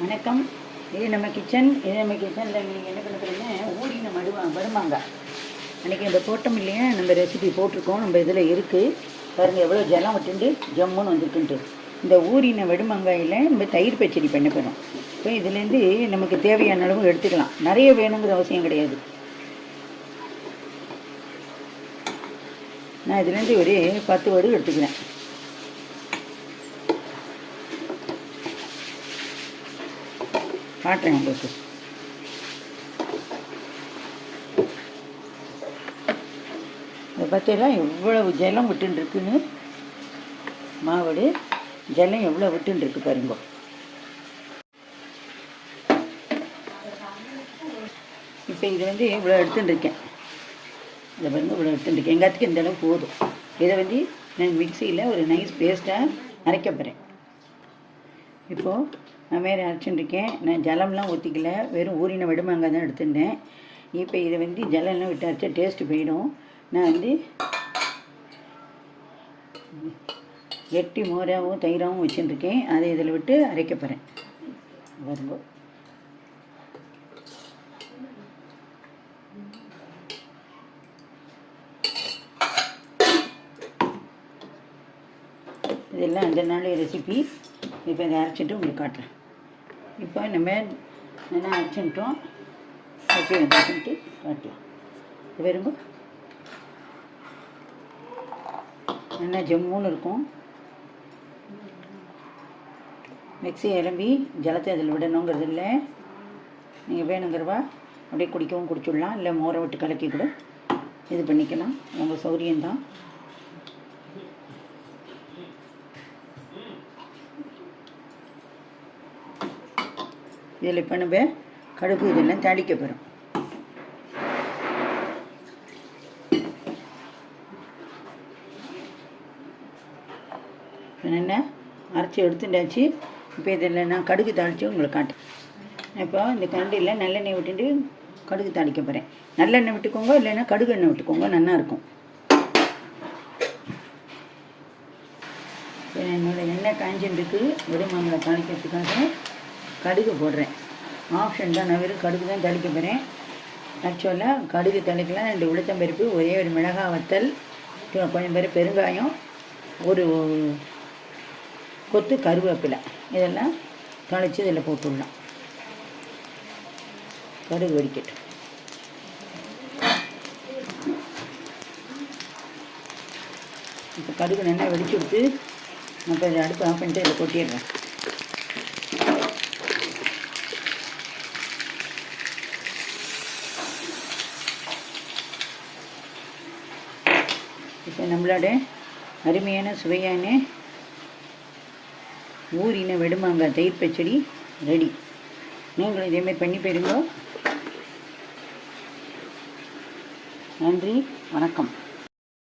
வணக்கம். இது நம்ம கிச்சனில் நீங்கள் என்ன பண்ண போகிறீங்க, ஊறின வருமாங்க. அன்றைக்கி நம்ம போட்டோம் இல்லையா, நம்ம ரெசிபி போட்டிருக்கோம். நம்ம இதில் இருக்குது பாருங்கள், எவ்வளோ ஜலம் விட்டுண்டு ஜம்முன்னு வந்துருக்குன்ட்டு. இந்த ஊறின வெடுமாங்காயில் நம்ம தயிர் பச்சடி பண்ண போகிறோம். இப்போ இதுலேருந்து நமக்கு தேவையான அளவு எடுத்துக்கலாம். நிறைய வேணுங்கிற அவசியம் கிடையாது. நான் இதுலேருந்து ஒரு 10 வடு எடுத்துக்கிறேன். காட்டுறேன் உங்களுக்கு. இதை பார்த்தெல்லாம் எவ்வளவு ஜலம் விட்டுருக்குன்னு, மாவடு ஜலம் எவ்வளோ விட்டுருக்கு பாருங்க. இப்போ இது இவ்வளோ எடுத்துட்டுருக்கேன். இதை பாருங்க, இவ்வளோ எடுத்துட்டுருக்கேன். எங்காத்துக்கு இந்த அளவு போதும். இதை நான் மிக்சியில் ஒரு நைஸ் பேஸ்ட்டாக அரைக்க போகிறேன். இப்போது நான் வேறு அரைச்சிட்டுருக்கேன். நான் ஜலம்லாம் ஊற்றிக்கல, வெறும் ஊறின வெடுமாங்காய் தான் எடுத்துட்டேன். இப்போ இதை ஜலம்லாம் விட்டு அரைச்சா டேஸ்ட்டு போயிடும். நான் எட்டி மோராகவும் தயிராகவும் வச்சுட்டுருக்கேன். அதை இதில் விட்டு அரைக்க போகிறேன். வருங்க, இதெல்லாம் அந்த நாள் ரெசிபி. இப்போ இதை அரைச்சிட்டு உங்களுக்கு காட்டுறேன். இப்போ நம்ம நல்லா அரைச்சிட்டோம். ஓகே, வந்துட்டு காட்டலாம். இது வருங்க, நல்லா ஜம்முன்னு இருக்கும். மிக்ஸி இறம்பி ஜலத்தை அதில் விடணுங்கிறது இல்லை. நீங்கள் வேணுங்கிறவா அப்படியே குடிக்கவும் குடிச்சுடலாம், இல்லை மோரை விட்டு கலக்கி கூட இது பண்ணிக்கலாம். உங்கள் சௌரியம்தான். இதில் இப்போ நம்ம கடுகு இதெல்லாம் தாளிக்க போகிறோம். என்ன அரைச்சி எடுத்துட்டாச்சு. இப்போ இதில் நான் கடுகு தாளித்து உங்களுக்கு காட்டேன். இப்போ இந்த கரண்டியில் நல்லெண்ணெய் விட்டுட்டு கடுகு தாளிக்க போகிறேன். நல்லெண்ணெய் விட்டுக்கோங்க, இல்லைன்னா கடுகு எண்ணெய் விட்டுக்கோங்க, நல்லாயிருக்கும். என்னோடய எண்ணெய் காய்ஞ்சிருக்கு. வெடுமாங்காய் தாளிக்கிறதுக்காக கடுகு போடுறேன். ஆப்ஷன் தான், நான் வெறும் கடுகு தான் தாளிக்க போகிறேன். ஆக்சுவலாக கடுகு தாளிக்கலாம். 2 உளுத்தம்பருப்பு, ஒரே ஒரு மிளகாய் வத்தல், கொஞ்சம் பேர் பெருங்காயம், ஒரு கொத்து கருவேப்பிலை, இதெல்லாம் தாளித்து இதில் போட்டுடலாம். கடுகு வெடிக்கட்டும். இப்போ கடுகு நல்லா வெடிச்சு விட்டு இப்போ இதை அடுப்பு ஆஃப் பண்ணிட்டு இதில் கொட்டிடுறேன். இப்போ நம்மளோட அருமையான சுவையான ஊறின வெடுமாங்காய் தயிர் பச்சடி ரெடி. நீங்களும் இதேமாதிரி பண்ணி போயிருங்க. நன்றி, வணக்கம்.